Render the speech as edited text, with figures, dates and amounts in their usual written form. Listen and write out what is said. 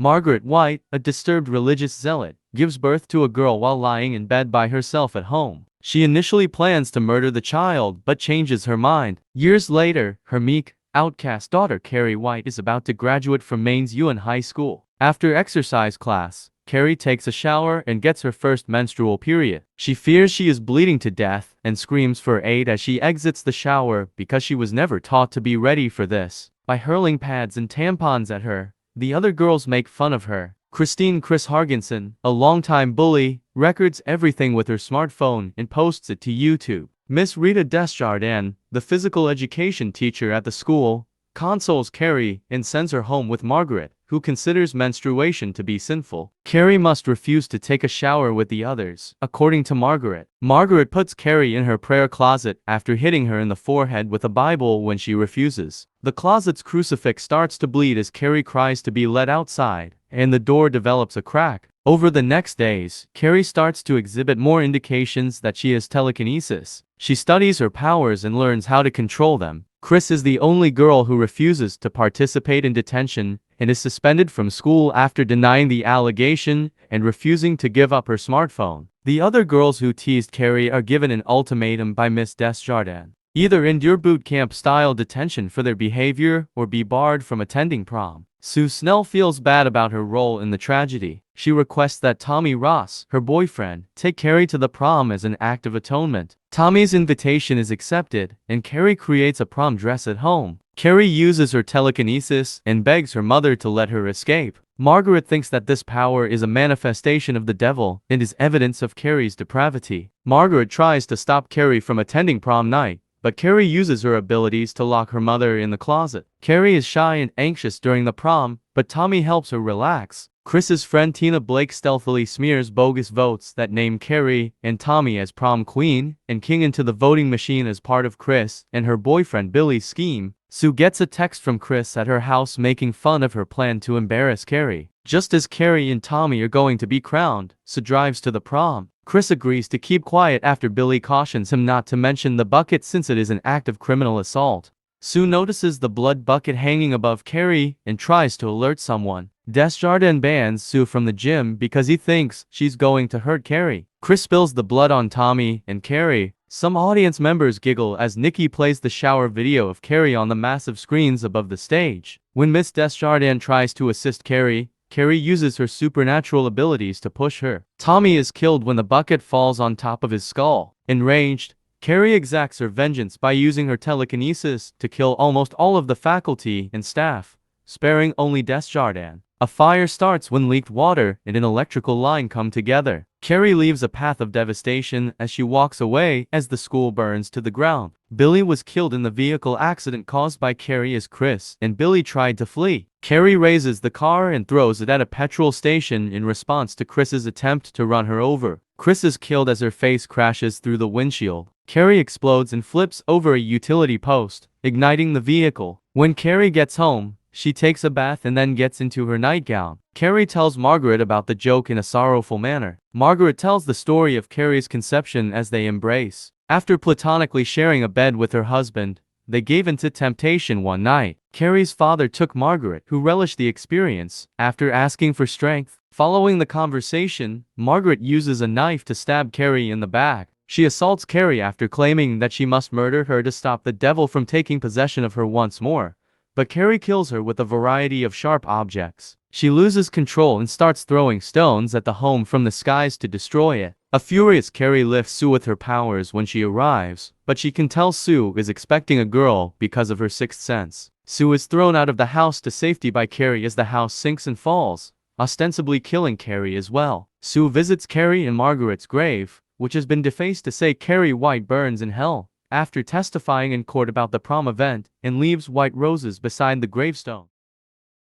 Margaret White, a disturbed religious zealot, gives birth to a girl while lying in bed by herself at home. She initially plans to murder the child but changes her mind. Years later, her meek, outcast daughter Carrie White is about to graduate from Maine's UN High School. After exercise class, Carrie takes a shower and gets her first menstrual period. She fears she is bleeding to death and screams for aid as she exits the shower because she was never taught to be ready for this. By hurling pads and tampons at her, the other girls make fun of her. Chris Hargensen, a longtime bully, records everything with her smartphone and posts it to YouTube. Miss Rita Desjardins, the physical education teacher at the school, consoles Carrie and sends her home with Margaret, who considers menstruation to be sinful. Carrie must refuse to take a shower with the others, according to Margaret. Margaret puts Carrie in her prayer closet after hitting her in the forehead with a Bible when she refuses. The closet's crucifix starts to bleed as Carrie cries to be let outside, and the door develops a crack. Over the next days, Carrie starts to exhibit more indications that she has telekinesis. She studies her powers and learns how to control them. Chris is the only girl who refuses to participate in detention and is suspended from school after denying the allegation and refusing to give up her smartphone. The other girls who teased Carrie are given an ultimatum by Miss Desjardins: either endure boot camp-style detention for their behavior or be barred from attending prom. Sue Snell feels bad about her role in the tragedy. She requests that Tommy Ross, her boyfriend, take Carrie to the prom as an act of atonement. Tommy's invitation is accepted, and Carrie creates a prom dress at home. Carrie uses her telekinesis and begs her mother to let her escape. Margaret thinks that this power is a manifestation of the devil and is evidence of Carrie's depravity. Margaret tries to stop Carrie from attending prom night, but Carrie uses her abilities to lock her mother in the closet. Carrie is shy and anxious during the prom, but Tommy helps her relax. Chris's friend Tina Blake stealthily smears bogus votes that name Carrie and Tommy as prom queen and king into the voting machine as part of Chris and her boyfriend Billy's scheme. Sue gets a text from Chris at her house making fun of her plan to embarrass Carrie. Just as Carrie and Tommy are going to be crowned, Sue drives to the prom. Chris agrees to keep quiet after Billy cautions him not to mention the bucket since it is an act of criminal assault. Sue notices the blood bucket hanging above Carrie and tries to alert someone. Desjardins bans Sue from the gym because he thinks she's going to hurt Carrie. Chris spills the blood on Tommy and Carrie. Some audience members giggle as Nikki plays the shower video of Carrie on the massive screens above the stage. When Miss Desjardins tries to assist Carrie, Carrie uses her supernatural abilities to push her. Tommy is killed when the bucket falls on top of his skull. Enraged, Carrie exacts her vengeance by using her telekinesis to kill almost all of the faculty and staff, sparing only Desjardins. A fire starts when leaked water and an electrical line come together. Carrie leaves a path of devastation as she walks away as the school burns to the ground. Billy was killed in the vehicle accident caused by Carrie as Chris and Billy tried to flee. Carrie raises the car and throws it at a petrol station in response to Chris's attempt to run her over. Chris is killed as her face crashes through the windshield. Carrie explodes and flips over a utility post, igniting the vehicle. When Carrie gets home, she takes a bath and then gets into her nightgown. Carrie tells Margaret about the joke in a sorrowful manner. Margaret tells the story of Carrie's conception as they embrace. After platonically sharing a bed with her husband, they gave into temptation one night. Carrie's father took Margaret, who relished the experience, after asking for strength. Following the conversation, Margaret uses a knife to stab Carrie in the back. She assaults Carrie after claiming that she must murder her to stop the devil from taking possession of her once more. But Carrie kills her with a variety of sharp objects. She loses control and starts throwing stones at the home from the skies to destroy it. A furious Carrie lifts Sue with her powers when she arrives, but she can tell Sue is expecting a girl because of her sixth sense. Sue is thrown out of the house to safety by Carrie as the house sinks and falls, ostensibly killing Carrie as well. Sue visits Carrie in Margaret's grave, which has been defaced to say Carrie White burns in hell, after testifying in court about the prom event, and leaves white roses beside the gravestone.